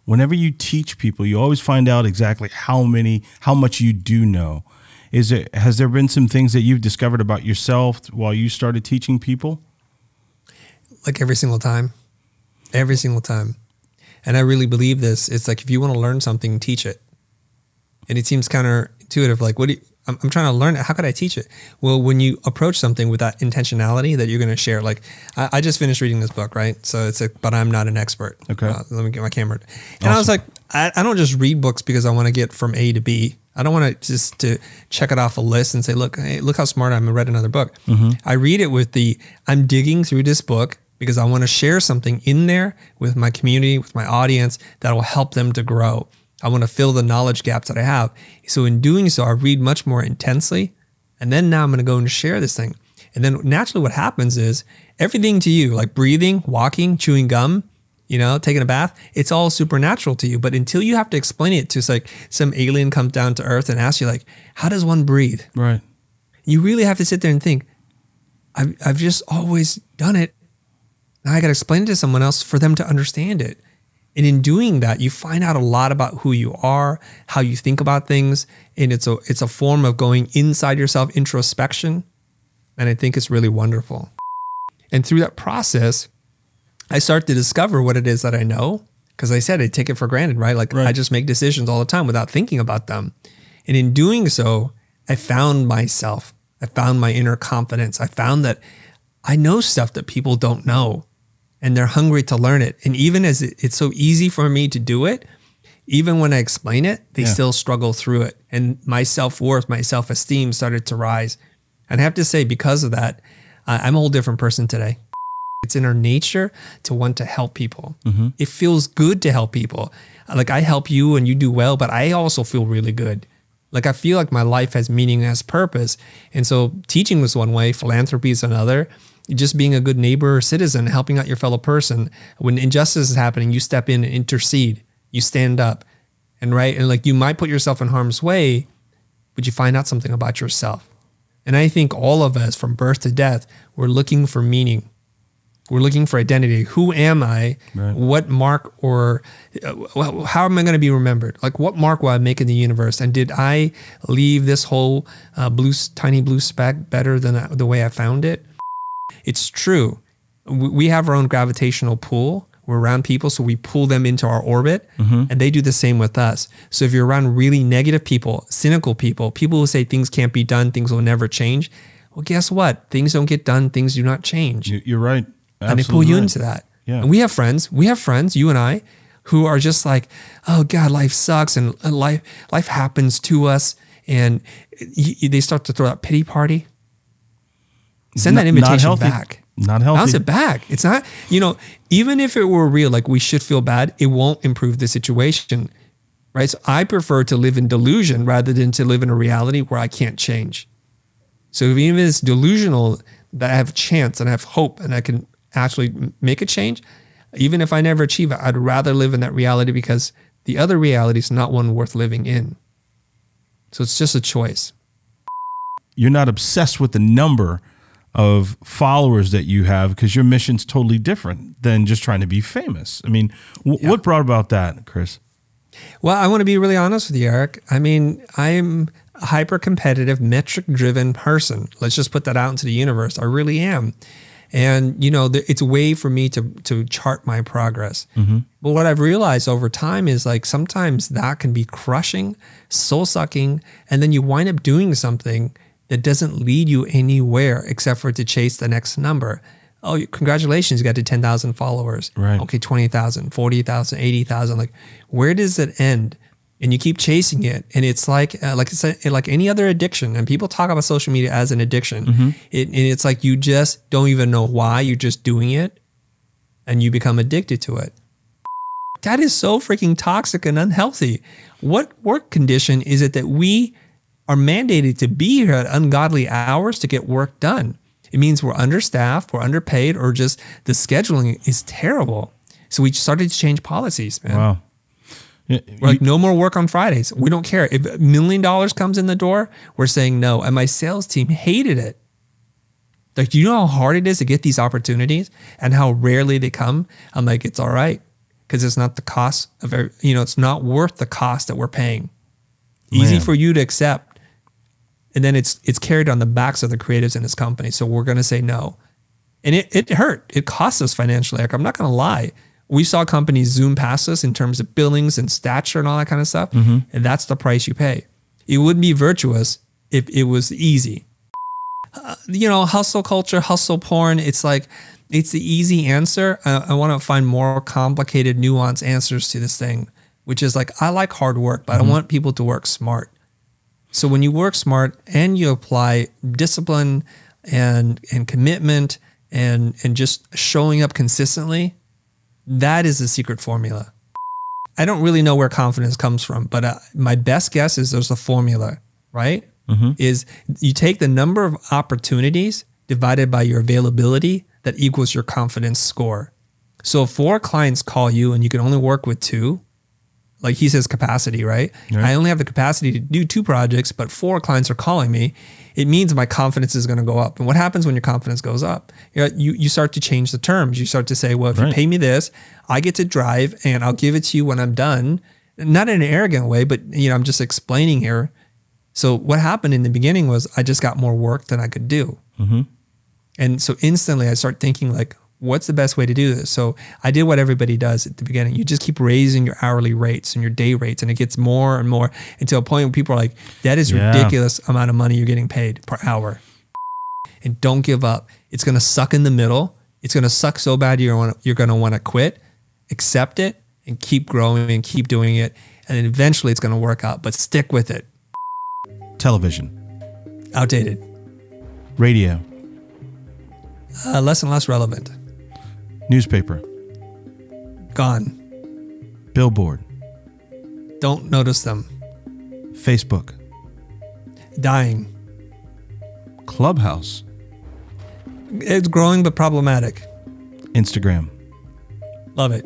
whenever you teach people, you always find out exactly how much you do know. Has there been some things that you've discovered about yourself while you started teaching people? Like every single time. And I really believe this. It's like, if you want to learn something, teach it. And it seems counterintuitive. Like, I'm trying to learn it. How could I teach it? Well, when you approach something with that intentionality that you're going to share, like I just finished reading this book, right? So it's but I'm not an expert. Okay. Let me get my camera. And awesome. I was like, I don't just read books because I want to get from A to B. I don't want to check it off a list and say, look how smart I am. I read another book. Mm-hmm. I read it with I'm digging through this book because I want to share something in there with my community, with my audience that will help them to grow. I want to fill the knowledge gaps that I have. So in doing so, I read much more intensely. And then now I'm going to go and share this thing. And then naturally what happens is everything to you, like breathing, walking, chewing gum, taking a bath, it's all supernatural to you. But until you have to explain it to like some alien comes down to earth and asks you like, how does one breathe? Right. You really have to sit there and think, I've just always done it. Now I got to explain it to someone else for them to understand it. And in doing that, you find out a lot about who you are, how you think about things. And it's a form of going inside yourself, introspection. And I think it's really wonderful. And through that process, I start to discover what it is that I know. Because I said I take it for granted, right? Like I just make decisions all the time without thinking about them. And in doing so, I found myself. I found my inner confidence. I found that I know stuff that people don't know. And they're hungry to learn it. And even as it's so easy for me to do it, even when I explain it, they still struggle through it. And my self-worth, my self-esteem started to rise. And I have to say, because of that, I'm a whole different person today. It's in our nature to want to help people. Mm-hmm. It feels good to help people. Like I help you and you do well, but I also feel really good. Like I feel like my life has meaning, has purpose. And so teaching was one way, philanthropy is another. Just being a good neighbor or citizen, helping out your fellow person. When injustice is happening, you step in and intercede. You stand up. And like you might put yourself in harm's way, but you find out something about yourself. And I think all of us from birth to death, we're looking for meaning. We're looking for identity. Who am I? Right. What mark or how am I going to be remembered? Like what mark will I make in the universe? And did I leave this whole tiny blue speck better than the way I found it? It's true. We have our own gravitational pull. We're around people, so we pull them into our orbit, and they do the same with us. So if you're around really negative people, cynical people who say things can't be done, things will never change, well, guess what? Things don't get done, things do not change. You're right. Absolutely. And they pull you into that. Yeah. And we have friends, you and I, who are just like, oh God, life sucks, and life happens to us, and they start to throw that pity party. Send that invitation back. Not healthy. Bounce it back. It's not, even if it were real, like we should feel bad, it won't improve the situation, right? So I prefer to live in delusion rather than to live in a reality where I can't change. So even if it's delusional, that I have a chance and I have hope and I can actually make a change, even if I never achieve it, I'd rather live in that reality because the other reality is not one worth living in. So it's just a choice. You're not obsessed with the number of followers that you have because your mission's totally different than just trying to be famous. I mean, what brought about that, Chris? Well, I want to be really honest with you, Eric. I mean, I'm a hyper-competitive, metric-driven person. Let's just put that out into the universe. I really am. And, it's a way for me to chart my progress. Mm-hmm. But what I've realized over time is like sometimes that can be crushing, soul-sucking, and then you wind up doing something that doesn't lead you anywhere except for to chase the next number. Oh, congratulations, you got to 10,000 followers. Right. Okay, 20,000, 40,000, 80,000. Like, where does it end? And you keep chasing it. And it's like any other addiction. And people talk about social media as an addiction. Mm-hmm. And it's like you just don't even know why. You're just doing it. And you become addicted to it. That is so freaking toxic and unhealthy. What work condition is it that we are mandated to be here at ungodly hours to get work done? It means we're understaffed, we're underpaid, or just the scheduling is terrible. So we started to change policies, man. Wow. We're like, no more work on Fridays. We don't care. If $1 million comes in the door, we're saying no. And my sales team hated it. Do you know how hard it is to get these opportunities and how rarely they come? I'm like, it's all right. because it's not the cost of, it's not worth the cost that we're paying. Easy Man. for you to accept. And then it's carried on the backs of the creatives in this company. So we're going to say no. And it hurt. It cost us financially. Like, I'm not going to lie. We saw companies zoom past us in terms of billings and stature and all that kind of stuff. And that's the price you pay. It wouldn't be virtuous if it was easy. Hustle culture, hustle porn. It's like, it's the easy answer. I want to find more complicated, nuanced answers to this thing, which is like, I like hard work, but I want people to work smart. So when you work smart and you apply discipline and commitment and just showing up consistently, that is the secret formula. I don't really know where confidence comes from, but my best guess is there's a formula, right? Is you take the number of opportunities divided by your availability that equals your confidence score. So if 4 clients call you and you can only work with 2, like he says capacity, right? I only have the capacity to do 2 projects, but 4 clients are calling me. It means my confidence is going to go up. And what happens when your confidence goes up? You start to change the terms. You start to say, well, if you pay me this, I get to drive and I'll give it to you when I'm done. Not in an arrogant way, but I'm just explaining here. So what happened in the beginning was I just got more work than I could do. And so instantly I start thinking like, what's the best way to do this? So I did what everybody does at the beginning. You just keep raising your hourly rates and your day rates, and it gets more and more until a point where people are like, that is ridiculous amount of money you're getting paid per hour. And don't give up. It's going to suck in the middle. It's going to suck so bad you're going to want to quit, accept it, and keep growing and keep doing it. And then eventually it's going to work out, but stick with it. Television. Outdated. Radio. Less and less relevant. Newspaper. Gone. Billboard. Don't notice them. Facebook. Dying. Clubhouse. It's growing but problematic. Instagram. Love it.